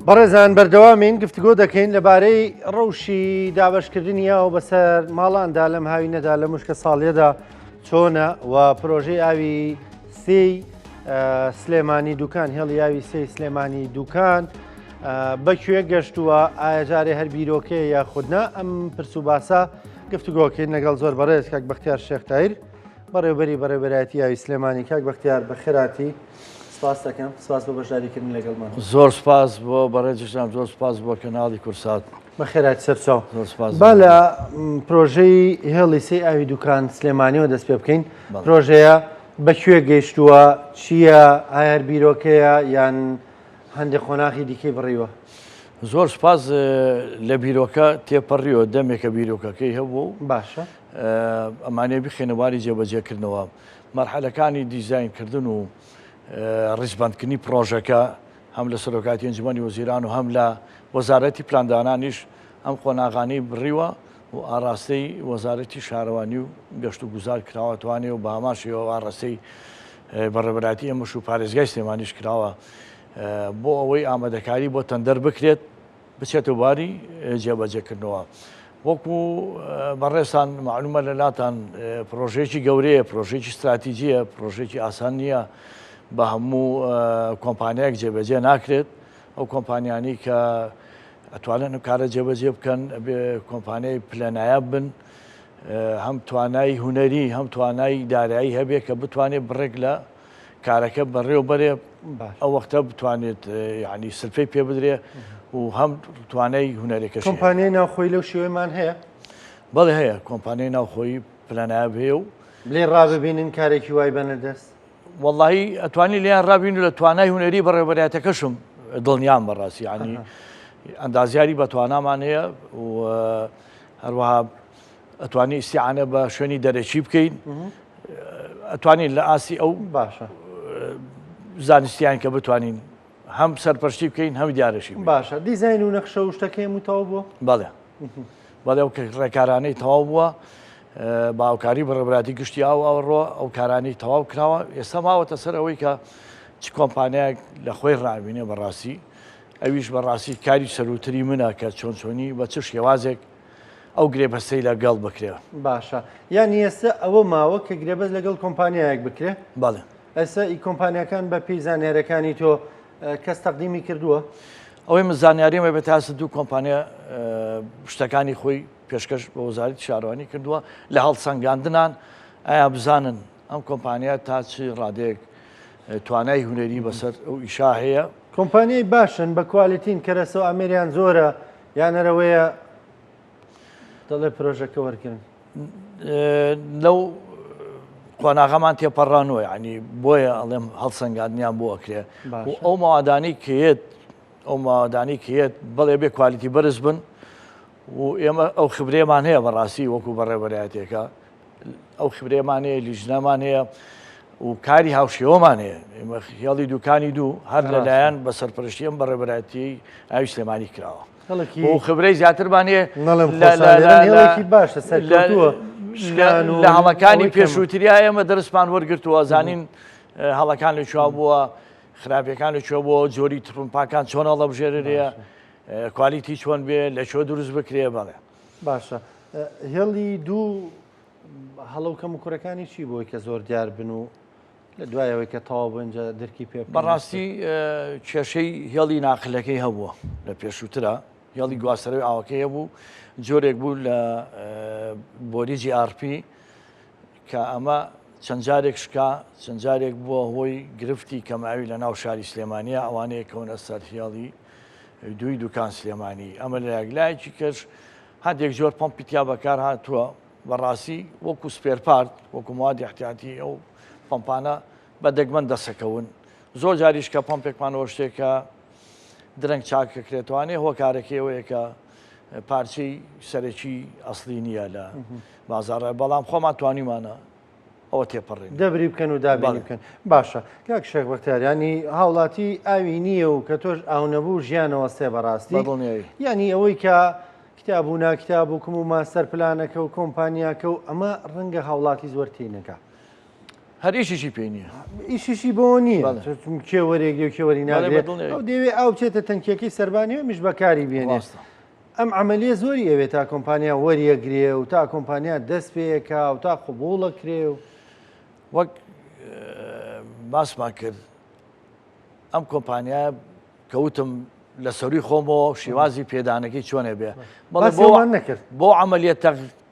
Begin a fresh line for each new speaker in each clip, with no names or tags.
بەڕێزان بەردەوامین گفتگۆ دەکەین لەبارەی ڕەوشی دابەشکردنیە و بەسەر ماڵاندا لەم هاوینەدا لە مشکە ساڵیەدا چۆنە و پرۆژەی ئاوی سێی سلێمانی دوکان هێڵی ئاوی سێی سلێمانی دوکان بەکوێ گەشتووە ئایا جارێ هەر بیرۆکەیە یا خودنا ئەم پرس و باسە گفتگۆکەین لەگەڵ زۆر بەڕێز کاک بەختیار شێختایر بەڕێوەبەری بەڕێوەبەرایەتی ئاوی سلێمانی. کاک بەختیار بەخێراتی سپاس دەکەم، سپاس بۆ بەشداریکردن لەگەڵمان.
زۆر سپاس بۆ بەڕێزیشتان، زۆر سپاس بۆ کەناڵی کورسات.
بەخێراتی سەرچاو.
زۆر سپاس.
با لە پرۆژەی هێڵی سێی ئاوی دوکان سلێمانیەوە دەست پێ بکەین. پرۆژەیە بەکوێ گەیشتووە، چییە، ئایا هەر بیرۆکەیە یان هەندێک خۆناغی دیکەی بڕیوە؟
زۆر سپاس لە بیرۆکە تێپەڕیەوە دەمێکە بیرۆکەکەی هەبوو.
باشە.
ئەمانێ بخێنەواری جێبەجێکردنەوە مەرحەلەکانی دیزاینکردن و ڕیزبندکردنی پرۆژەکە هەم لە سەرۆکاتی ئەنجومەنی وەزیران و هەم لە وەزارەتی پلاندانانیش ئەم خۆناغانەی بڕیوە و ئاراستەی وەزارەتی شارەوانی و گەشت و گوزار کراوە توانێ و بە هەماشەوە ئاراستەی بەڕێوەبەراتی ئەمەش و پارێزگای سلێمانیش کراوە بۆ ئەوەی ئامادەکاری بۆ تەندەر بکرێت بچێتە بواری جێبەجێکردنەوە. وەکو بەڕێستان معلومە لەلاتان پرۆژێکی گەورەیە، پرۆژێکی استراتیجیە، پرۆژێکی ئاسان نییە بە هەموو کۆمپانیایەک جێبەجێ ناکرێت. ئەو کۆمپانیانی کە ئەتوانن کارە جێبەجێ بکەن کۆمپانیای پلەنایە بن، هەم توانای هونەری هەم توانای دارایی هەبێ کە بتوانێت بڕێک لە کارەکە بەڕێوەبەرێ ئەو وەختە بتوانێت یعنی سلفەی پێ بدرێ و هەم توانای هونەرێکەش.
کۆمپانیای ناوخۆی لەو شێوەیەمان هەیە؟
بەڵێ هەیە، کۆمپانیای ناوخۆی پلەنایە هەیە و
لێ ڕاببینن کارێکی وای بەنەدەست.
واللهی ئەتوانی لێیان ڕابین و لە توانای هونەری بەڕێوەبەرایەتەکەشم دڵنیام بەڕاستی، ینی ئەندازیاری بە توانامان هەیە و هەروەها ئەتوانی ئیسیعانە بە شوێنی دەرەکی بکەین، ئەتوانین لە ئاسی ئەو
باشە
زانستیان کە بتوانین هەم سەرپەرشتی بکەین هەم دیارەشی.
باشە. دیزاین و نەخشە و شتەکەی وتەوە بووە؟
بەڵێ بەڵێ ئەو ڕێکارانەی تەواو بووە، باوکاری بەڕێوەبەراتی گشتی ئەوڕۆ ئەو کارانەی تەواو کراوە. ئێستا ماوەتە سەر ئەوەی کە چ کۆمپانیایەک لە خۆی ڕابینێ بەڕاستی، ئەویش بەڕاستی کاری سەروتری منە کە چۆن چۆنی بە چ شێوازێک ئەو گرێبەستەی لەگەڵ بکرێ.
باشە. یانی ئێستا ئەوە ماوە کە گرێبەست لەگەڵ کۆمپانیایەک بکرێ؟
بەڵێ.
ئێستا ئی کۆمپانیەکان بە پێی زانیاریەکانی تۆ کەس تەقدیمی کردووە؟
ئەوەی من زانیاریمە بە تاسە دوو کۆمپانیا شتەکانی خۆی پێشکەش بە وەزارەتی شارەوانی کردووە لە هەڵسەنگاندنان ئایا بزانن ئەم کۆمپانیا تا چی ڕادەیەک توانای هونەری بەسەر ئەو ئیشا هەیە.
کۆمپانیای باشن بە کوالیتین کەرەسەوە ئەمریان زۆرە یانەرەوەیە دەڵێ پرۆژەکە وەرگن
لەو قۆناغەمان تێپەڕانەوە، ینی بۆیە ئەڵێم هەڵسەنگاندنیان بۆ ئەکرێ و ئەو ماوادانی کێت ئەو ماوادانی کێت بەڵێ بێ کوالیتی بەرز بن و ئێمە ئەو خبرێمان هەیە بەڕاستی وەکو بەڕێوەبەرایەتێکە ئەو خبرێمان هەیە، لیژنەمان هەیە و کاری هاوشێوەمان هەیە. ئێمە خیاڵی دوکانی دوو هەر لەلایەن بە سەرپەرشتی ئەم بەڕێوەبەرایەتی ئاوی سلێمانی کراوە و خبرەی زیاترمان هەیە
باشە
لە هەڵەکانی پێشووتریا ئێمە دەرسمان وەرگرتووە، زانین هەڵەکان لەکوێ بووە، خراپیەکان لەکوێ بووە، جۆری تڕمپاکان چۆن هەڵەبژێرێ، کوالیتی چۆن بێ، لەکوێ دروست بکرێ. بەڵێ
باشە. هێڵی دوو هەڵەوکەم و کوڕەکانی چی بۆی کە زۆر دیار بن و لە دوایەوەی کە تەواو بنجە دەرکی پێ
بەڕاستی کێشەی هێڵی ناقلەکەی هەبووە لە پێشووترە، هێڵی گواستەرەوەی ئاوەکەی هەبوو، جۆرێک بوو لە بۆریجی ئارپی کە ئەمە چەند جارێک شکا، چەند جارێک بووە هۆی گرفتی کەماوی لە ناو شاری سلێمانیە ئەوانەیە کەونە سەر هێڵی دوی دوکان سلێمانی. ئەمە لە یەکلایەکی کەش هەندێک جۆر پۆمپیتیا بەکار هاتووە، بەڕاستی وەکو سپێرپارت وەکو موادی احتیاتی ئەو پۆمپانە بە دەگمەن دەسەکەون. زۆر جاریش کە پۆمپێکمانەوە شتێکە درەنگ چاکەکرێتوانێ هۆکارەکەی ئەوەیە کە پارچەی سەرەکی ئەسڵی نییە لە بازاڕە، بەڵام خۆمان توانیمانە ئەوە تێپەڕین
دەبری بکەن و دابینی بکەن. باشە. کاک شێخ بەختیاریانی هاوڵاتی ئاوی نییە و کە تۆش ئاو نەبوو ژیانەوە سێ بەڕاستی یعنی ئەوەی کە کتاب و ناکتاب و کوم و ماستەر پلانەکە و کۆمپانیاکە و ئەمە ڕەنگە هاوڵاتی زۆر تینەکە.
هەر ئیشیشی پێی نییە.
ئیشیشی بۆ نییە کێوەرێکی و کێوەری ناگرێت ئەو دەوێت ئەو بچێتە تەنکیەکەی سەربانی و میش بەکاری بێنێت. ئەم عملیە زۆری ئەوێت تا کۆمپانیا وەریەگرێ و تا کۆمپانیا دەست پێیەکە و تا قوبوڵەکرێ و
وەک باسمان کرد ئەم کۆمپانیا کەوتم لە سەروی خۆمەوە شێوازی پێدانەکەی چۆنێ بێ
نەکرد
بۆ عملیە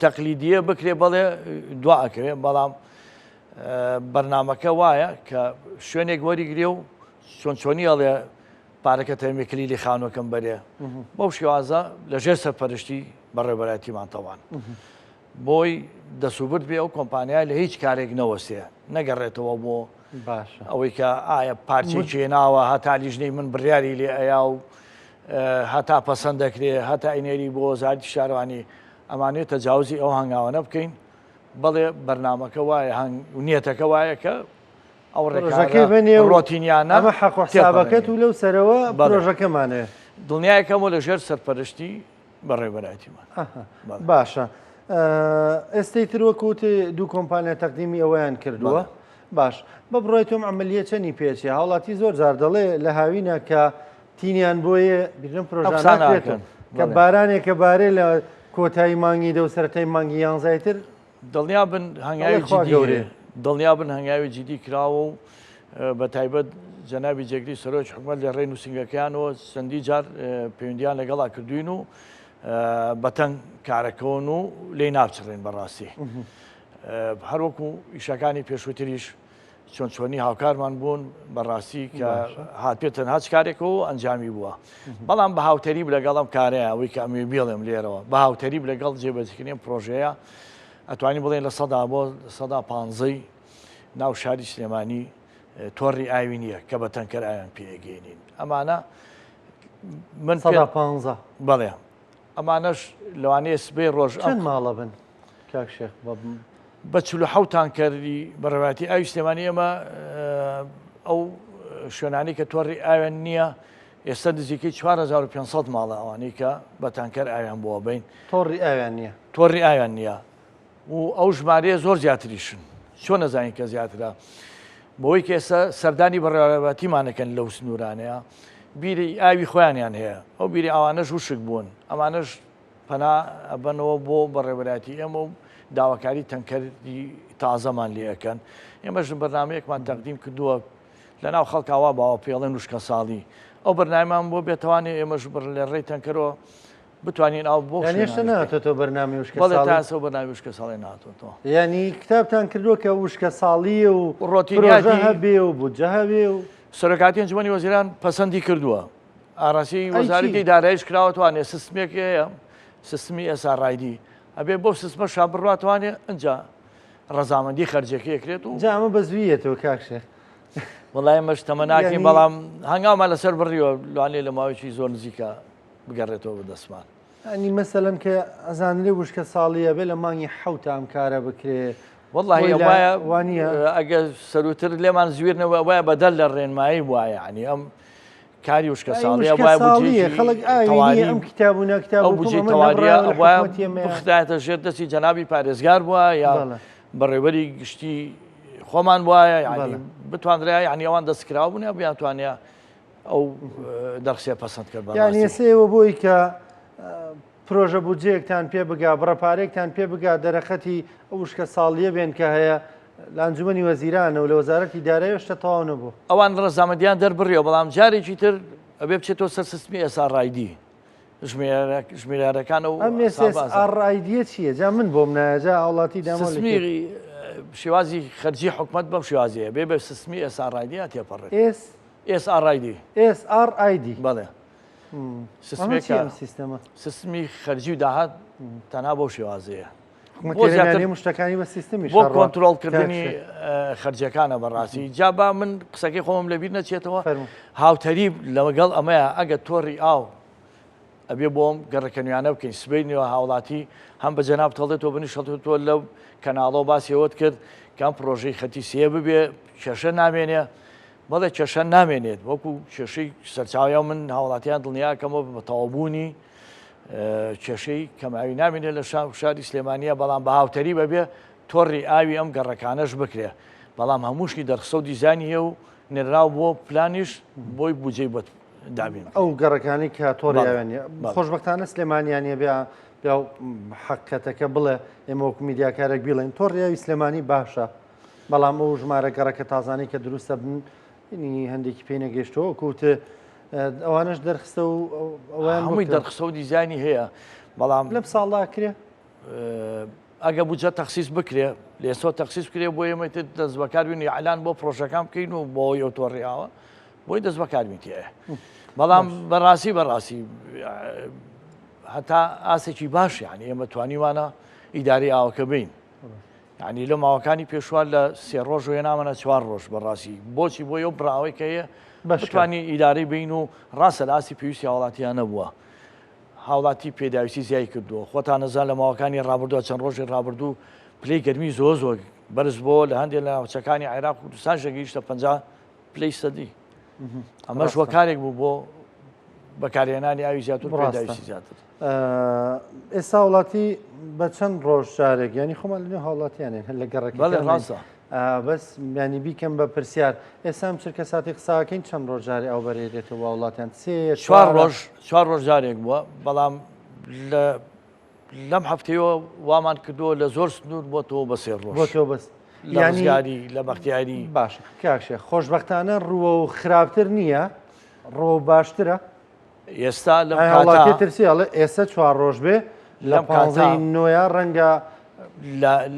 تەقلیدیە بکرێ بڵێ دوا ئەکرێ بەڵام بەرنمەکە وایە کە شوێنێک وەریگرێ و چۆنچۆنی ئەڵێ پارەکە تەرمێکلی لی خانوەکەم بەرێ بەو شێوازە لەژێر سەرپەرشتی بەڕێوەبەرایەتیمان تەوان بۆی دەسوبرد بێ ئەو کۆمپانیای لە هیچ کارێک نەوەستێ نەگەڕێتەوە بۆ ئەوەی کە ئایا پارچی چێناوە هەتا لیژنەی من بڕیاری لێ ئەیا و هەتا پەسەند دەکرێ هەتا ئینێری بۆ وەزارەتی شارەوانی ئەمانێت تەجاوزی ئەو هەنگاوانە بکەین بەڵێ بەرنمەکە وایە نیەتەکە وایە کە ئەو ڕێژەکەی بنێ ڕۆتینیانە
ئەمە حەقحسابەکەت و لەو سەرەوە پرۆژەکەمانێ
دڵنیایەکەمە لە ژێر سەرپەرشتی بەڕێوەبەرایەتیمان
باشە. ئێستەی ترۆکوتی دوو کۆمپانیا تەقدیمی ئەوەیان کردووە باش بە بڕۆی تۆم ئەمەلیە چەندی پێچی هاوڵاتی زۆر جار دەڵێ لە هاوینە کە تینیان بۆیە بژم پرۆژانێتن کە بارانێکە بارێ لە کۆتایی مانگی دە و سەرەتای مانگی یانزایتر
دڵنیا بن هەنگاوی گەورێ دڵنیا بن هەنگاوی جدی کراوە و بە تایبەت جەنابی جێگری سەرۆک حکومەت لە ڕێ نووسنگەکانەوە چەندی جار پەیوەندیان لەگەڵا کردوین و بەتەنگ کارەکەون و لێی ناچڕێن بەڕاستی هەروەکو ئیشەکانی پێشووتریش چۆن چۆنی هاوکارمان بوون بەڕاستی کە هاتپێتەن هاچ کارێکەوە ئەنجامی بووە بەڵام بە هاوتەریب لەگەڵم کارەیە ئەوەی کە ئەمێ بێڵێم لێرەوە بە هاوتەریب لەگەڵ جێبەجێکردنی پرۆژەیە ئەتوانین بڵێن لە 100 بۆ 150 ناو شاری سلێمانی تۆڕی ئاوی نییە کە بە تەنکەر ئاویان پێگەێنین ئەمانە من
150
بەڵێ ئەمانەش لەوانەیە سبەی ڕۆژ
چەند ماڵە بن کاک شێخ
بە 47 کردی بەڕێوەتی ئاوی سلێمانی ئەمە ئەو شوێنانی کە تۆڕی ئاویان نییە ئێستا نزیکەی 4500 ماڵە ئەوانەی کە بە تانکەر ئاویان بۆ بین
تۆڕی ئاویان نییە
تۆڕی ئاویان نییە و ئەو ژمارەیە زۆر زیاتریشن چۆن نەزانین کە زیاترە بۆی کە ئێستا سەردانی بەڕێوەبەرایەتیمانەکەن لەو سنوورانەیە بیری ئاوی خۆیانیان هەیە ئەو بیری ئەوانەش وشک بوون ئەمانەش پەنا ئەبەنەوە بۆ بەڕێوەبەرایەتی ئێمە و داواکاری تەنکەری تازەمان لێەکەن ئێمەش بەرنمەیەکمان تەقدیم کردووە لە ناو خەڵکاوا باوە پێڵێن وشکە ساڵی ئەو بەرنامیمان بۆ بێتوانێت ئێمەش لە ڕێی تەنکەرەوە بتوانین ئەو بۆ
هێشتا ناتۆ بەرنامی وشکە
تاسە بەرنامی وشکە ساڵی ناتۆتەوە
ینی کتابتان کردووە کە وشکە ساڵی و ڕۆتینیاژە هەبێ و بودجە هەبێ و
سەرۆکاتی ئەنجومەنی وەزیران پەسەندی کردووە ئاراسی وەزارەتی دارایش کراوەتوانێت سیستمێک هەیە سیستمی ئێساڕایدی ئەبێ بۆ سیستمە شا بڕاتوانێت ئەنجا ڕەزامەندی خەرجەکە یەکرێت و
جامە بەزویەتەوە کاکشێ
وڵای مەش تەمە ناکەین بەڵام هەنگاومان لەسەر بڕیوە لەوانێ لە ماوەیەکی زۆر نزیکە بگەڕێتەوە بەدەستمان
ئەنی مەسەلەن کە ئەزانرێ وشکە ساڵیە بێ لە مانگی حەوتە ئەم کارە بکرێ
والله وایە ئەگە سەروتر لێمان زوێرنەوە وایە بەدەل لە ڕێنمایی وایە عنی ئەم کاری وشکە ساڵیە وایە
خەڵک ئەم کتابونە کتاب
بجێ تەواریە وایە بخدایەتە ژێر دەستی جەنابی پارێزگار بووە یا بەڕێوەری گشتی خۆمان وایە ینی بتوانرای ینی ئەوان دەستکراوە بوون یا بیانتوانە ئەو دەرخسێ پەسەند کرد
یانی ئێسێەوە بۆی کە پرۆژە بودجەیەکتان پێ بگا بڕەپارێکتان پێ بگا دەرەخەتی ئەو وشکە ساڵیە بێن کە هەیە لە ئەنجومەنی وەزیرانە و لە وەزارەتی دارایی هێشتا تەواو نەبوو
ئەوان ڕەزامەندیان دەربڕیەوە بەڵام جارێکی تر ئەبێ بچێتەوە سەر سیستمی ئێساڕایدی ژمێرەکان و
ئەم ئێساڕایدیە چییە جا من بۆم نایەجا وڵاتی
دامەسمی شێوازی خەرجی حکومەت بەم شێوازەیە بێ بە سیستمی ئێساڕایدی تێپەڕێت ئێساڕایدی
ئێساڕایدی
بەڵێ سیستمی خەرجی و داهات تەنها بەو شێوازەیە
شتەکانی بە سیستمی
بۆ کۆنتترۆلکردنی خەرجەکانە بەڕاستی جابا من قسەکەی خۆم لەبیر نەچێتەوە هاوتەریب لەگەڵ ئەمەیە ئەگە تۆڕی ئاو ئەبێ بۆم گەڕەکەنویانە بکەین سبەینەوە هاوڵاتی هەم بە جەناب تەڵێتەوە بنیشەڵێتەوە لەو کەناڵۆ باسیەوەت کرد کام پرۆژەی خەتی سێ ببێ کێشە نامێنێ بەڵێ کێشە نامێنێت وەکو کێشەی سەرچاویە من هاوڵاتیان دڵنیاکەمەوە بە تەواوبوونی کێشەی کەماوی نامێنێت لە شاری سلێمانیە بەڵام بە هاوتەری بەبێ تۆڕی ئاوی ئەم گەڕەکانەش بکرێ بەڵام هەمووشی دەرخسە و دیزانی هەیە و نێرااو بۆ پلانیش بۆی بجێ بە دابین
ئەو گەڕەکانی کە تۆڕیاوێنە خۆشببختانە سلێمانیانە بیا حقەتەکە بڵێ ئێمە وەکو میدیاکارێک بیڵێن تۆڕیاوی سلێمانی باشە بەڵام ئەو ژمارە گەڕەکە تازانەی کە دروستە بن هەندێکی پێی نەگەشتەوە کووتە ئەوانش دەرخستە و ئەویان
هەمووی دەرخسە و دیزانی هەیە بەڵام
لەم ساڵدا کرێ
ئەگە بجە تەخسیس بکرێ لێسۆ تەخسیس بکرێ بۆ ئێمە دەست بەکاربوونی عیلان بۆ پرۆژەکان بکەین و بۆ ئەو تۆڕیاوە بۆی دەست بەکاربیتیە بەڵام بەڕاستی هەتا ئاسێکی باش یعنی ئێمە توانیوانە ئیداری ئاوەکە بین یعنی لە ماوەکانی پێشوان لە 3 ڕۆژ و هێنامەە 4 ڕۆژ بەڕاستی بۆچی بۆ ئەو براوەی کە هەیە بتوانی ئیداری بین و ڕاستە لە ئاسی پێویستی هاوڵاتیان نەبووە هاوڵاتی پێداویستی زیای کردووە خۆتان نەزان لە ماوەکانی ڕابردووە چەند ڕۆژی ڕابردوو پلەی گەرمی زۆر بەرز بۆ لە هەندێک لە ناوچەکانی عێراق و کوردستان ژەگەیشتە 50 پلەی سەدی ئەمەش وەکارێک بوو بۆ بەکارهێنانی ئاوی زیاتر پێداویستی زیاتر
ئێستا وڵاتی بە چەند ڕۆژ شارێک ینی خۆمان لەنێ هاوڵاتیانێن هەر لە گەڕێکی
ڕاستە
بەس ینی بیکەم بە پرسیار ئێستا چرکە ساتی قساکەین چەند ڕۆژاری ئەو بەرێتەوە وڵاتیان
4 ڕۆژ جارێک بووە بەڵام لەم هەفتەیەوە وامان کردووە لە زۆر سنوور بۆتەوە بە 3 ڕۆژ
بۆتەوە بەس
لە ڕزگاری لە بەختیاری
باش کاکشێ خۆشببختانە ڕووە و خراپتر نییە ڕۆ باشترە
ئێستا لە
وڵاتی ترسیڵە ئێستا 4 ڕۆژ بێ لە 15 نوۆە ڕەنگە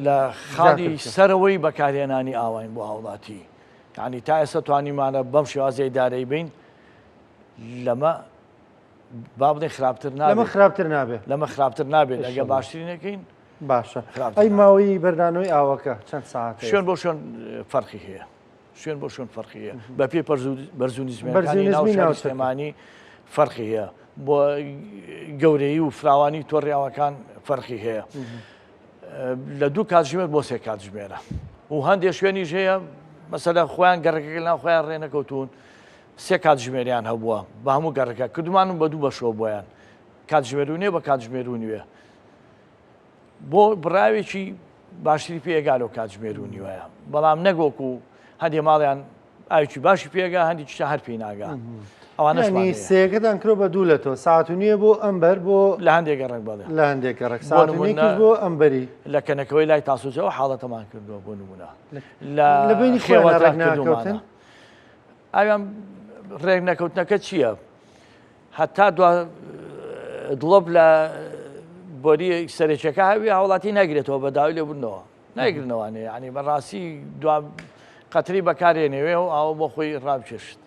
لە خاڵی سەرەوەی بەکارهێنانی ئاوین بۆ هاوڵاتی یعنی تا ئێستا توانیمانە بەم شێوازەی دارەی بین لەمە با بڵێ خراپتر نابێت لەمە خراپتر نابێت ئەگە باشترینەکەین
باشە ئەی ماوەی بەردانەوەی ئاوەکە چەند ساعت
شوێن بۆ شوێن فەرقی هەیە شوێن بۆ شوێن فەرقی هەیە بە پێ بەرزوونی زمێنەکانی ناو سلێمانی فەرقی هەیە بۆ گەورەی و فراوانی تۆڕیاوەکان فەرقی هەیە لە 2 کاتژمێر بۆ 3 کاتژمێرە و هەندێک شوێنیش هەیە مەسەلە خۆیان گەڕەکە ناو خۆیان ڕێنەکەوتون 3 کاتژمێریان هەبووە بە هەموو گەڕەکە کردومانم بە 2 بەشەوە بۆیان کاتژمێرونێ بە کاتژمێرونیوێ بۆ بڕاوێکی باشتری پێگالەوە کاتژمێرونی وایە بەڵام نەگۆکو هەندێ ماڵیان ئاوی باشی پێگا هەندی چ هەر پێی ناگا
ئەوانەی سێگەدان کرۆ بە دوو لە تۆ ساعت و نییە بۆ ئەمبەر بۆ
لە هەندێک گەڕک بڵێ
لە هەندێک گەڕک ساعت بۆ ئەمبەری
لە کەنەکەوەی لای تاسوجەوە حاڵەتەمان کردووە بۆ نمونە
لە بینی خێوەتەکەوتن
ئاویان ڕێک نەکەوتنەکە چییە؟ هەتا دڵۆب لە بۆری سەرچەکە هاوی هاوڵاتی ناگرێتەوە بە داوای لێبوونەوە نایگرنەوەانێ ینی بەڕاستی دو قەتری بەکارێنێوێ و ئاوە بۆ خۆی ڕابچێشت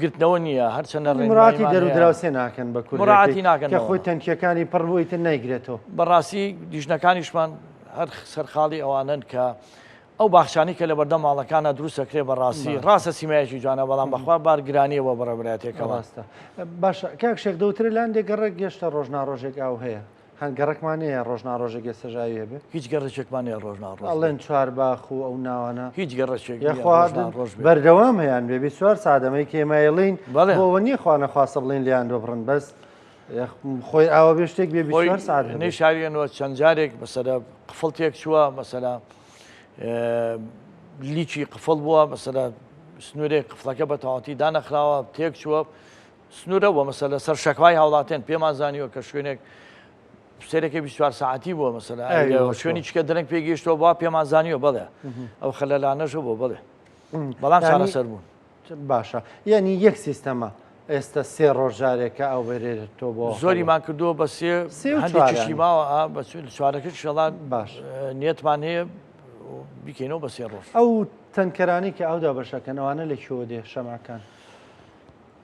گرتنەوە نییە هەرچەنە
ڕێمڕاتی دەرودراوسێ ناکەن بە
کوڕاتی ناکەن
کە خۆی تەنکیەکانی پڕبوویتە نایگرێتەوە
بەڕاستی دیژنەکانیشمان هەر سەرخاڵی ئەوانن کە ئەو باخشانی کە لە بەردەم ماڵەکانە دروستەکرێ بەڕاستی ڕاستە سیمایەکی جوانە بەڵام بەخوا بارگرانیەوە بەڕێبراتێکە
ڕاستە باش کاک شێک دەوتر لاندێک گەڕێک گەشتە ڕۆژناڕۆژێک ئاو هەیە هەن گەڕێکمانەیە ڕۆژناڕۆژێک ئێستاژاوی هەبێ
هیچ گەڕێکێکمانەیە ڕۆژناڕۆژ
ئەڵێن چوارباخ و ئەو ناوانە
هیچ گەڕێک
بەردەوام هەیەیان بێ 24 سادەمەی کێمایڵین بۆەوە نیە خوانەخواستە بڵین لیان دۆ بڕن بەس خۆی ئاوە بێ شتێک بێ 24 ساعت
نەی شاریەنەوە چەند جارێک بەسەرە قفڵتێک چووە مەسەلا لیچی قفڵ بووە مەسەلا سنوورێک قفڵەکە بە تەواتی دانەخراوە تێک چووە سنوورە بووە مەسەلە سەر شەکوای هاوڵاتێن پێمان زانیوە کە شوێنێک سێرەکە 24 ساعتی بووە مەسەلا شوێنی چکە دەرەنگ پێگەیشتەوە بوا پێمان زانیوە بڵێ ئەو خەلەلانەژە بۆ بڵێ بەڵام چارەسەر بوون
باشە یعنی یەک سیستەمە ئێستا 3 ڕۆژارێکە ئەو بەرێتەوە بۆ
زۆریمان کردووە بە هەندێکیشی ماوە بە چوارەکە شەڵات
باش
نیەتمان هەیە بیکەینەوە بە 3 ڕۆژ
ئەو تەنکەرانی کە ئەودا بەشەکەنەوانە لە کێوە دێ شەماکان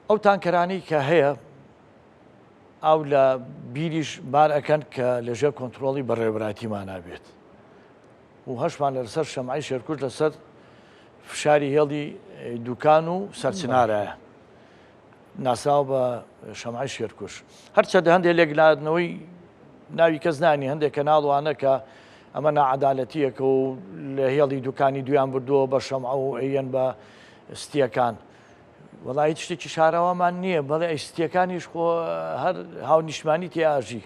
ئەو تانکەرانی کە هەیە ئەو لە بیریش بار ئەەکەن کە لەژێر کۆنتترۆڵی بەڕێبراتیمان نابێت و هەشمان لەسەر شەمعی شێرکوش لەسەر فشاری هێڵی دوکان و سەرچنارایە ناساو بە شەمعی شێرکوش هەرچەندە هەندێک لێکلادنەوەی ناوی کەس نانی هەندێک کە ناڵوانە کە ئەمە نەعەدالەتیەکە و لە هێڵی دوکانی دویان بردووە بە شەمع و ئەیەن بە ستیەکان وەڵای هیچ شتێکی شاراوەمان نییە بەڵێ ئەیستیەکانیش خۆ هەر هاونیشتمانی تیاژی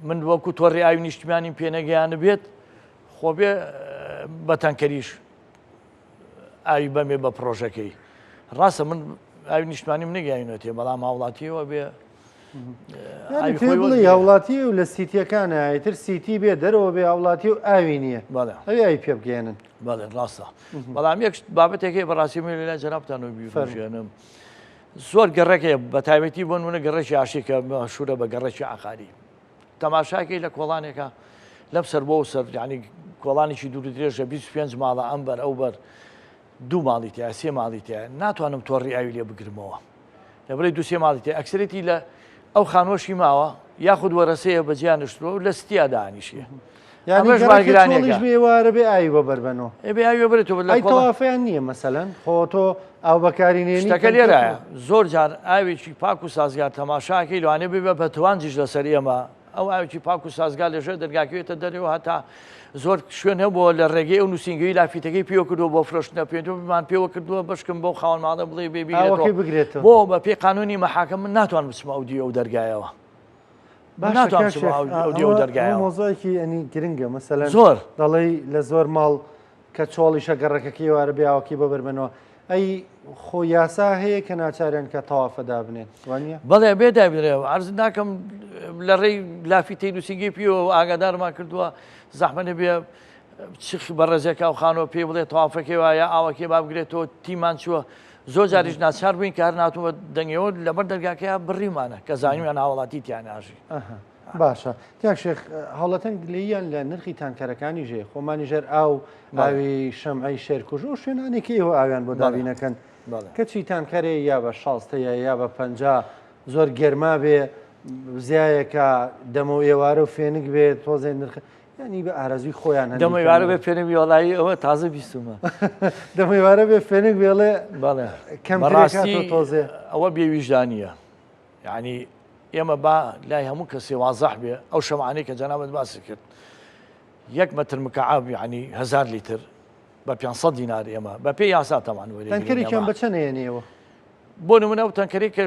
من وەکو تۆڕی ئاوی نیشتمانیم پێنەگەیانە بێت خۆ بێ بە تەنکەریش ئاوی بەمێ بە پرۆژەکەی ڕاستە من ئاوی نیشتمانیم نەگەیاینەتێ بەڵام هاوڵاتیەوە بێ
پێ بڵێ هاوڵاتی و لە سیتیەکانە ئایتر سیتی بێ دەرەوە بێ هاوڵاتی و ئاوی نییە ئەوی ئاوی پێ بگەێنن
بەڵێ ڕاستە بەڵام یەک بابەتێکی بەڕاستی لە جەنابتانەوە بیرژێنم زۆر گەڕێکەیە بە تایبەتی بۆ منە گەڕێکی عاشێکە مەشهورە بە گەڕێکی عقاری تەماشاکەی لە کۆڵانێکە لەم سەر بۆ سەر ینی کۆڵانێکی دوور درێژە 25 ماڵە ئەمبەر ئەو بەر دوو ماڵی تایە سێ ماڵی تایە ناتوانم تۆڕی ئاوی لێ بگرمەوە لەبەرەی دو سێ ماڵی تێ ئەکسرەتی لە ئەو خانۆشی ماوە یاخود وەرەسەیە بەجیانشتۆ لە ستیا دانیشیە
ێوارە بێ ئاوی بە بەربەنەوە
ئەبێ ئاوی بێتەوە لە
تەوافیان نییە مەسەلەن خۆ تۆ ئەو بەکارینێنی
شتەکە لێرایە زۆر جار ئاوێکی پاک و سازگار تەماشاکەی لەوانێ بێ بە توانجیش لەسەر ئێمە ئەو ئاوێکی پاک و سازگار لەژێر دەرگاکەوێتە دەرەوە هەتا زۆر شوێن هەبووە لە ڕێگەی ئەو نووسنگی لافیتەکەی پێوە کردووە بۆ فرۆشتنە پێمان پێوە کردووە بشکم بۆ خاوەن ماڵە بڵێ
بگرێتەوە
بۆ بە پێی قانونی مەحاکم من ناتوان بچمە ئەو دی ئەو دەرگایەوە
مۆزایکی ئەنی گرنگە مەسەلەن
زۆر
دەڵێ لە زۆر ماڵ کە چۆڵیشە گەڕەکەکی وارە بیاوەکی بە بەربنەوە ئەی خۆ یاسا هەیە کە ناچارێن کە تەوافەدا بنێن وانە
بەڵێ بێدا بێ عرض ناکەم لە ڕێی لافیتەی نووسنگی پێوە ئاگادارمان کردووە زەحمەنە بێ چخ بەڕێزێکا و خانۆ پێ بڵێ تەوافەکەی وایە ئاوەکێ با بگرێتەوە تیمان چووە زۆر جاریش ناچار بووین کار ناتوە دەنگەوە لەبەر دەرگاکەیە بڕیمانە کە زانیویان هاوڵاتی تیاناژی
باشە تیاک شێخ هەوڵەتەن گلەیان لە نرخی تانکەرەکانی ژێ خۆمانی ژێر ئاو ئاوی شەمعی شێرکوژ و شوێنانێکیەوە ئاویان بۆ دابینەکەن کەچی تانکەرێ یا بە 16 یا بە 50 زۆر گەرما بێ زیایەکە دەمە ئێوارە و فێنک بێت تۆزێ نرخ ینی بە ئارەزوی خۆیان
دەمەوارە بێ فێنم وڵایی ئەوە تازە بیستمە
دەمەوارە بێ فێنک بێڵێ
کەمڕاستی تۆزێ ئەوە بێویژدانیە یعنی ئێمە با لای هەموو کەسێ وازەح بێ ئەو شەمعانەی کە جەنابەت باسی کرد 1 مەتر مکعب ینی 1000 لیتر بە 500 دینار ئێمە بە پێی یاسا تەمان وەرە
تەنکەرێکیان بە چەندێنێەوە
بۆ نمونە ئەو تەنکەری کە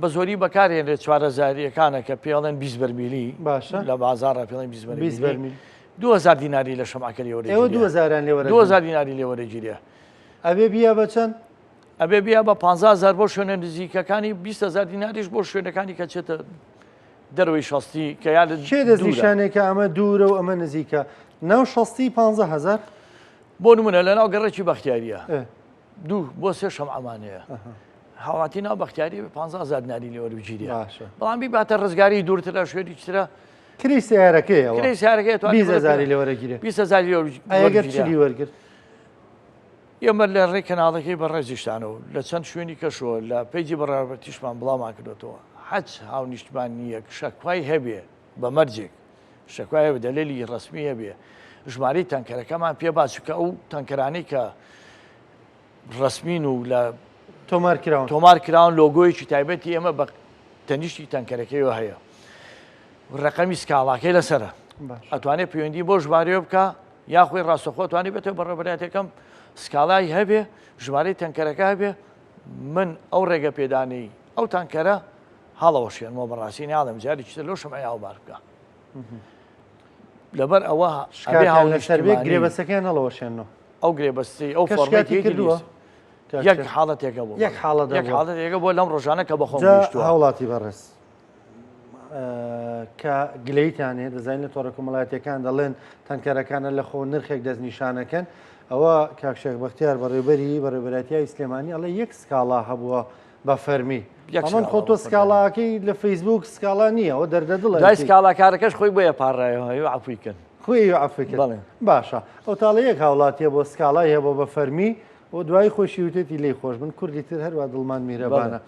بە زۆری بەکارێنرێت 400ەکانە کە پێڵێن 20 بەرمیلی
باشە
لە بازارە پێڵێن 20 بەرمیلی 2000 دیناری لە شەمعەکەی وەرە 2000 دیناری لێ وەرەگیریە
ئەبێ بیا بە چەند
ئەبێ بیا بە 15000 بۆ شوێنە نزیکەکانی 20000 دیناریش بۆ شوێنەکانی کە چێتە دەروی شەستی کە یا
چێ دەستنیشانێکە ئەمە دوورە و ئەمە نزیکە ناو شەستی 15000
بۆ نمونە لە ناو گەڕێکی بەختیاریە دوو بۆ سێ شەمعەمانەیە هاواتی ناو بەختیاری 15000 دیناری لێ وەرەگیریە بەڵام بیباتە ڕزگاری دوورترە شوێنی چترە
کری سیارەکەیەوە
کری سیارەکەی
20000 لێ وەرەگیرێ
20000
ئەگەر چی وەرگرت
ئێمە لە ڕێی کەناڵەکەی بەڕێزیشتانەوە لە چەند شوێنی کەشەوە لە پێیجی بەڕابەتیشمان بڵاومان کردێتەوە حەج هاو نیشتمان نییە شەکوای هەبێ بە مەرجێک شەکوای هەبێ دەلێلی ڕسمی هەبێ ژمارەی تەنکەرەکەمان پێ باچکە ئەو تەنکەرانەی کە ڕسمین و لە تۆمار کراون لۆگۆیەکی تایبەتی ئێمە بە تەنیشتی تەنکەرەکەیەوە هەیە ڕقەمی سکاڵاکەی لەسرە ئەتوانێت پەیوەندی بۆ ژمارەوە بکە یاخۆی ڕاستەخۆ توانێت بێتەوە بەڕێبەراتەکەم سکاڵای هەبێ ژمارەی تەنکەرەکە هەبێ من ئەو ڕێگە پێدانەی ئەو تانکەرە هەڵەوە شێنەوە بەڕاستی ناڵم جاری چتە لەو شەمعی هاوبار بکە لەبەر ئەوە
سەربێ گرێبەستەکەیان هەڵەوە شێنەوە
ئەو گرێبەستی ئەو فۆرمەتی کردووە یەک حاڵەتێکە بوو
یەک
حاڵەتێکە بۆ لەم ڕۆژانە کە بەخۆم
هاوڵاتی بەڕێز کە گلەیتانێ دەزانین لە تۆڕە کۆمەڵایەتیەکان دەڵێن تەنکەرەکانە لە خۆ نرخێک دەستنیشانەکەن ئەوە کاکشێک بەختیار بەڕێبەرەتیای سلێمانی ئەڵێ یەک سکاڵا هەبووە بە فەرمی ئەمن خۆ تۆ سکاڵاکەی لە فەیسبوک سکاڵا نییە ئەوە دەردەدڵ
دوای سکاڵاکارەکەش خۆی بۆیە پاڕایەوە عفویکەن
خۆی عفویکە باشە ئەو تاڵە یەک هاوڵاتیە بۆ سکاڵای هەیە بۆ بە فەرمی و دوای خۆشی وتێتی لی خۆش من کوردی تر هەروە دڵمان میرەبانە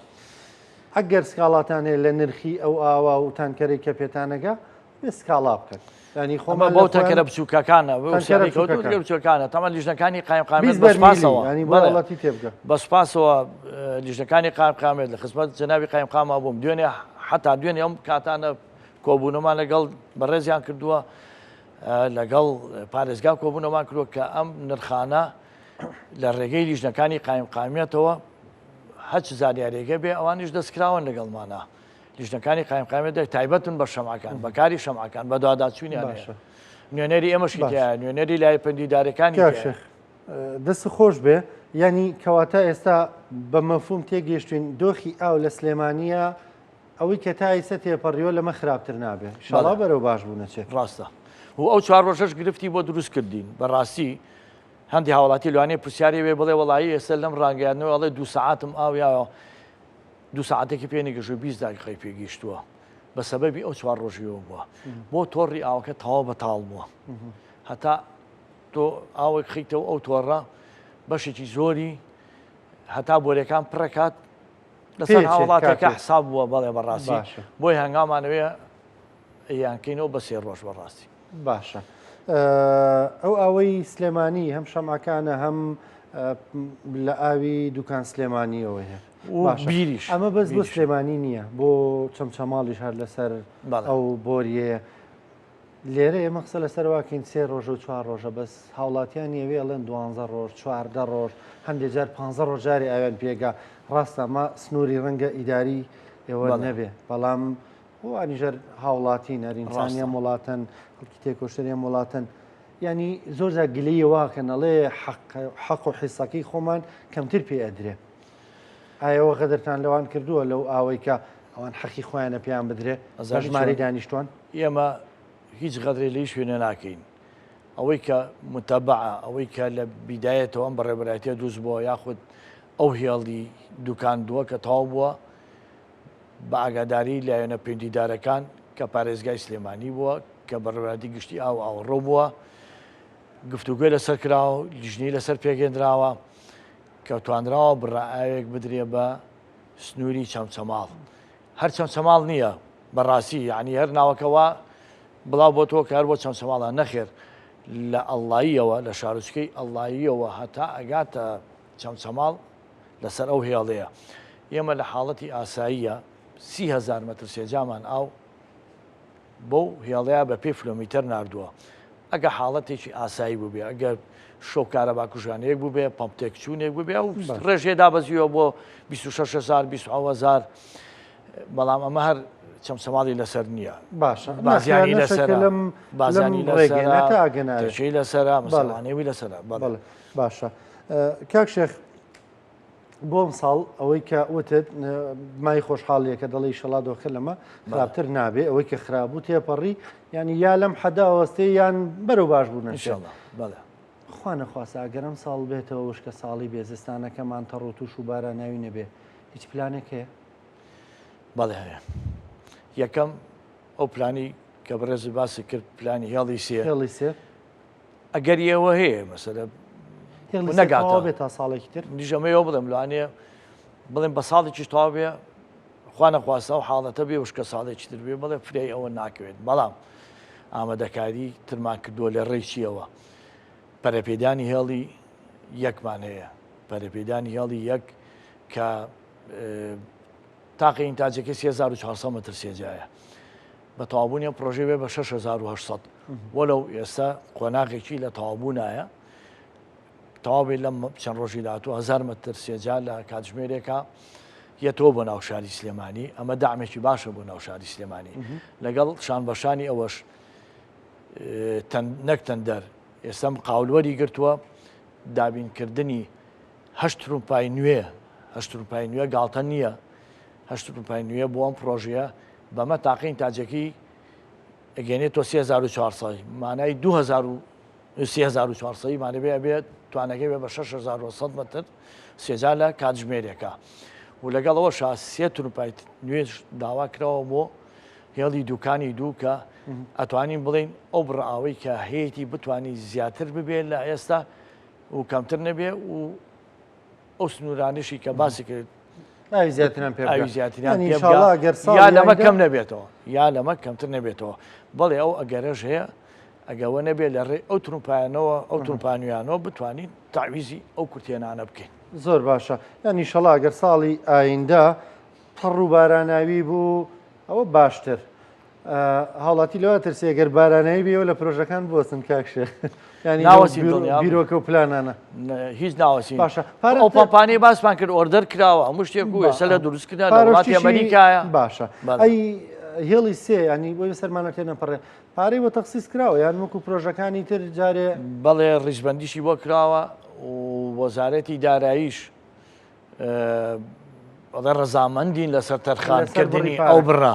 ئەگەر سکاڵاتان هەیە لە نرخی ئەو ئاوا و تانکەرێک کە پێتانەگە بێ سکاڵا بکەن ینی خۆمە
بۆ تەکەرە بچووکەکانە بچووکەکانە تەمە لیژنەکانی قایمقامێت بەسپاسەوە
وڵاتی تێبگە
بەسپاسەوە لیژنەکانی قایمقامێت لە خزمەت جەنابی قایمقامە بووم دوێنێ حتا دوێنێ ئەم کاتانە کۆبوونەمان لەگەڵ بەڕێزیان کردووە لەگەڵ پارێزگا کۆبوونەمان کردووە کە ئەم نرخانە لە ڕێگەی لیژنەکانی قایمقامێتەوە هەچ زانیاریەکە بێ ئەوانیش دەستکراون لەگەڵمانە لیژنەکانی قایمقامێت تایبەتن بە شەمعەکان بەکاری شەمعەکان بە دوواداچوونیان نوێنەری ئەمەشیتە نوێنەری لای پەندیدارەکانی
کاکشێخ دەست خۆش بێ ینی کەواتە ئێستا بە مەفهوم تێگەیشتوین دۆخی ئاو لە سلێمانیە ئەوەی کە تا ئێستا تێپەڕیۆ لەمە خراپتر نابێ شڵا بەرەو باش بوونەچێت
ڕاستە و ئەو 4 ڕۆژەش گرفتی بۆ دروست کردین بەڕاستی هەندی هاوڵاتی لەوانەیە پرسیاری وێ بڵێ وڵایی ئێستا لەم ڕانگەیاندنەوە ئەڵێ 2 ساعتم ئاویاوە 2 ساعتێکی پێنێگەژ و 20 دقیقەی پێگەیشتووە بە سەبەبی ئەو 4 ڕۆژیەوە بووە بۆ تۆڕی ئاوەکە تەواو بەتاڵ بووە هەتا تۆ ئاوێک خیتەوە ئەو تۆڕە بەشێکی زۆری هەتا بۆرەکان پڕەکات لەسەر هاوڵاتەکە حساب بووە بەڵێ بەڕاستی بۆی هەنگامانەوەیە یانکەینەوە بە 3 ڕۆژ بەڕاستی
باشە ئەو ئەوەی سلێمانی هەم شەماکانە هەم لە ئاوی دوکان سلێمانیەوە هەیە
بیریش
ئەمە بەس بۆ سلێمانی نییە بۆ چەمچەماڵیش هەر لەسەر ئەو بۆریە لێرە ئێمە قسە لەسەر واکەین 3 ڕۆژە و 4 ڕۆژە بەس هاوڵاتیان ئێوێ ئەڵێن 12 ڕۆژ 14 ڕۆژ هەندێک جار 15 ڕۆژ جاری ئاویان پێگا ڕاستە ئەمە سنووری ڕەنگە ئیداری ئێوە نەبێ بەڵام وانیژەر هاوڵاتی نەرینسانیە وڵاتەن خەڵکی تێکۆشتریان وڵاتەن ینی زۆرجار گلەیە واکەن ئەڵێ حەق و حیسەکەی خۆمان کەمتر پێ ئەدرێ ئایەوە غەدرتان لەوان کردووە لەو ئاوەی کە ئەوان حەقی خۆیانە پێیان بدرێ ژماری دانیشتوان
ئێمە هیچ غەدرێ لەی شوێنە ناکەین ئەوەی کە متەبعە ئەوەی کە لە بیدایەتەوە ئەم بەڕێبەرایەتیە دروست بووە یاخود ئەو هێڵی دوکاندووە کە تەواو بووە بە ئاگاداری لایەنە پەیوەندیدارەکان کە پارێزگای سلێمانی بووە کە بەڕێبەرایەتی گشتی ئاوڕۆ بووە گفتوگوێ لەسەر کراوە لیژنەی لەسەر پێگەێنراوە کە توانراوە بڕائاوێک بدرێ بە سنووری چەمچەماڵ هەر چەمچەماڵ نییە بەڕاستی یعنی هەر ناوەکەوە بڵاو بۆ تۆ کار بۆ چەمچەماڵە نەخێر لە ئەڵاییەوە لە شارچکەی ئەڵاییەوە هەتا ئەگاتە چەمچەماڵ لەسەر ئەو هێڵەیە ئێمە لە حاڵەتی ئاساییە 30,000 مەتر سێجامان ئاو بەو هێڵەیە بە پێی کیلۆمەتر نردووە ئەگە حاڵەتێکی ئاسایی بوو بێ ئەگەر شەو کارەباکوژانەیەک بوو بێ پمپتێک چوونێک بوو بێ و ڕێژێدا بەزیوە بۆ 26,000 27,000 بەڵام ئەمە هەر چەمچەماڵی لەسەر نییە
باشە
بازیانی لەسەر بازانی لەسەرشەی لەسرە مەسەڵانێوی لەسرە
باشە کاک شێخ بۆم ساڵ ئەوەی کە وتت مای خۆشحاڵیەکە دەڵی شەڵا دۆخە لەمە خراپتر نابێ ئەوەی کە خراببوو تێپەڕی ینی یا لەم حەداوەستەی یان بەرەو باش بوو نەشڵە
بەڵێ
خوانە خواسە ئەگەرم ساڵ بێتەوە وشکە ساڵی بێزستانەکەمان تەڕ و توش و باراناوی نەبێ هیچ پلانێک هەیە
بەڵێ هەیە یەکەم ئەو پلانی کە بەڕێز باسی کرد پلانی هێڵی سێ ئەگەر ئێوە هەیە مەسەلە
نەگاتەوە بێت تا ساڵێکی تر
دیژەمەوە بڵێم لەوانەیە بڵێم بە ساڵێکی تەواو بێ خوا نەخواستە و حاڵەتە بێ وشکە ساڵێکی تر بێ بڵێ فرێ ئەوە ناکەوێت بەڵام ئامادەکاری ترمان کردووە لە ڕێکچیەوە پەرەپێدانی هێڵی یەکمان هەیە پەرەپێدانی هێڵی یەک کە تاقی ئینتاجەکەی 3400 مەتر سێجایە بە تەوابوونی پرۆژێ بێ بە 6800 وەلەو ئێستا قۆناغێکی لە تەوابوونایە تەواوی لەم چەند ڕۆژی داهاتوو 1000 مەتر سێجا لە کاتژمێرێکە یەتەوە بۆ ناو شاری سلێمانی ئەمە دامێکی باشە بۆ ناو شاری سلێمانی لەگەڵ شانبەشانی ئەوەش نەک تەندەر ئێستا قاولوەری گرتووە دابینکردنی 8 ترومپای نوێ گاڵتە نییە 8 ترومپای نوێ بۆ ئەم پرۆژەیە بەمە تاقی ئینتاجەکەی ئەگەێنێتەوە 3400 مانای 3400 مانەبێ ئەبێت توانەکەی بێ بە 6100 مەتر سێجا لە کاتژمێرێکە و لەگەڵەوە سێ ترومپای نوێ داوا کراوە بۆ هێڵی دوکانی دوو کە ئەتوانین بڵین ئەو بڕئاوەی کە هەیەی بتوانانی زیاتر ببێت لە ئێستا و کەمتر نەبێ و ئەو سنوورانشی کە باسی کرد یا لەمە کەم نەبێتەوە یا لەمە کەمتر نەبێتەوە بەڵێ ئەو ئەگەرەش هەیە ئەگەوە نەبێت لە ڕێ ئەو ترومپایانەوە ئەو ترومپانیانەوە بتوانین تاویزی ئەو کورتێنانە بکەین
زۆر باشە یانی شەڵا ئەگەر ساڵی ئایندا پڕ و باراناوی بوو ئەوە باشتر هاوڵاتی لەوە ترسی ئەگەر بارانایی بێەوە لە پرۆژەکان بۆستن کاکشێ بیرۆکە و پلانانە
هیچ ناوەسی باشە ئەو پاپانەی باسمان کرد ئۆردەر کراوە هەموو شتێک بوو ێستا لە دروستکردن وڵاتی ئەمریکایە
باشە ئەی هێڵی سێ ینی بۆی سەرمانە تێنەپەڕێ پارەی بۆ تەخسیس کراوە یان وەکو پرۆژەکانی تر جارێ
بەڵێ ڕیژبەندیشی بۆ کراوە و وەزارەتی داراییش بەڵێ ڕەزامەندین لەسەر تەرخانکردنی ئەو بڕە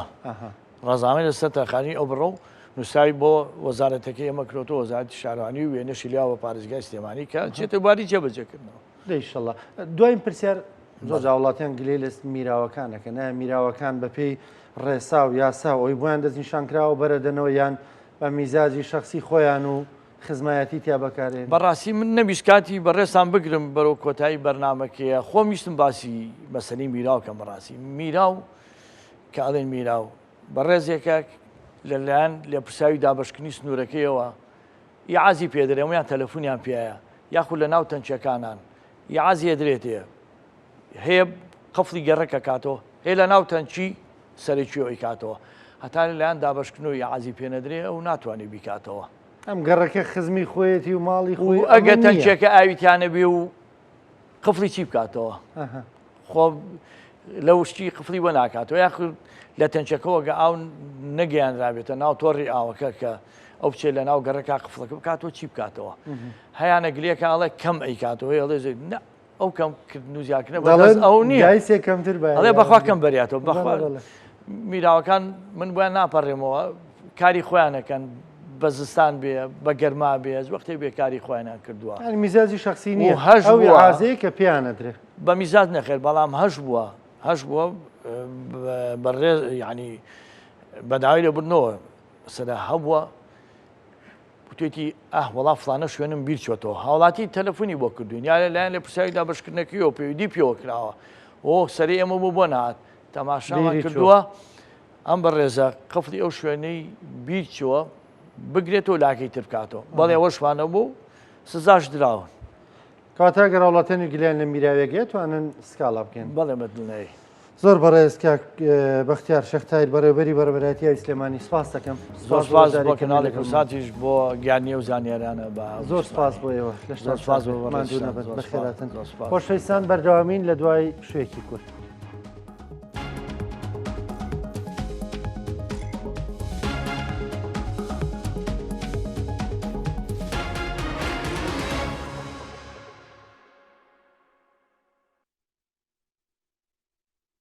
ڕەزامەند لەسەر تەرخانی ئەو بڕە و نووسایی بۆ وەزارەتەکەی ئەمە کرۆتە وەزارەتی شارەوانی و وێنەشی لیاوە پارێزگای سلێمانی کە چێتە باری جێبەجێکردنەوە
دەیشەڵڵا دوایین پرسیار زۆر وڵاتیان گلەی لە میراوەکانەکە نایە میراوەکان بە پێی ڕێسا و یاسا ئەوی بۆیان دەستنیشانکراوە بەرەدەنەوە یان بە میزاجی شخصی خۆیان و خزمایەتی تیا بەکارێن
بەڕاستی من نەبیست کاتی بەڕێستان بگرم بەرەو کۆتایی بەرنمەکەیە خۆم ویستم باسی مەسەلەی میراوکەم بەڕاستی میراو کە ئەڵێن میراو بەڕێزێکە لەلایەن لە پرساوی دابشکردنی سنوورەکەیەوە یاعازی پێدرێ ویان تەلەفۆنیان پێایە یاخود لە ناو تەنچەکانان یاعازی ئەدرێتەیە هەیە قفڵی گەڕەکە کاتەوە هەیە لە ناو تەنچی سەرێکیەوەی کاتەوە هەتا لەلایەن دابشکردنەوە یاعازی پێنەدرێ ئەو ناتوانێت بیکاتەوە
ئەم گەڕەکە خزمی خۆیەتی و ماڵی خۆی
ئەگە تەنچێکە ئاویتیانە بێ و قفڵی چی بکاتەوە خۆ لە وشتی قفڵی وە ناکاتەوە یاخود لە تەنچەکەەوەگە ئاو نەگەیانرابێتە ناو تۆڕی ئاوەکە کە ئەو بچێت لە ناو گەڕەکە قفڵەکە بکاتەوە چی بکاتەوە هەیەە گلێکە ئاڵێ کەم ئەیکاتەوە ئەڵێ نە ئەو کەم نووزیاکردنە بەدەست ئەو نییە
کەمتر
ئەڵێ بەخوا کەم بەریاتەوە بەخوا میراوەکان من بۆیان ناپەڕێمەوە کاری خۆیانەکەن بە زستان بێ بە گەرما بێ وەختی بێکاری خۆیانیان کردووە
میزاجی شخصی نییە ئازەیە کە پیانەدرێ
بە میزاج نەخێر بەڵام هەش بووە بەڕێز ینی بەداوای لە بردنەوە سەدا هەبووە وتێتی وەڵام فلانە شوێنم بیرچۆتەوە هاوڵاتی تەلەفۆنی بۆ کردوین یا لەلایەن لە پرسیاوی دابشکردنەکەیەوە پێویدی پێوە کراوە سەری ئەمە بۆ نهات تەماشامان کردووە ئەم بەڕێزە قفڵی ئەو شوێنەی بیرچەوە بگرێتەوە لاکەی تر بکاتەوە بەڵێ ئەوەشوانە بوو سزاش دراون
کاتە گەڕ وڵاتانی گلیان لە میراوێگێت توانن سکاڵا بکەن
بەڵێ مەدڵنەوەی
زۆر بەڕێز بەختیار شەختایت بەڕێوەبەری بەڕێوەبەتی سلێمانی سپاس دەکەم
سپاس بۆ کەناڵێک و ساتیش بۆ گیانیە و زانیارانە بە
زۆر سپاس بۆ ئێوە لە بەخێراتن خۆشەویستان بەردەوامین لە دوای شوێکی کورد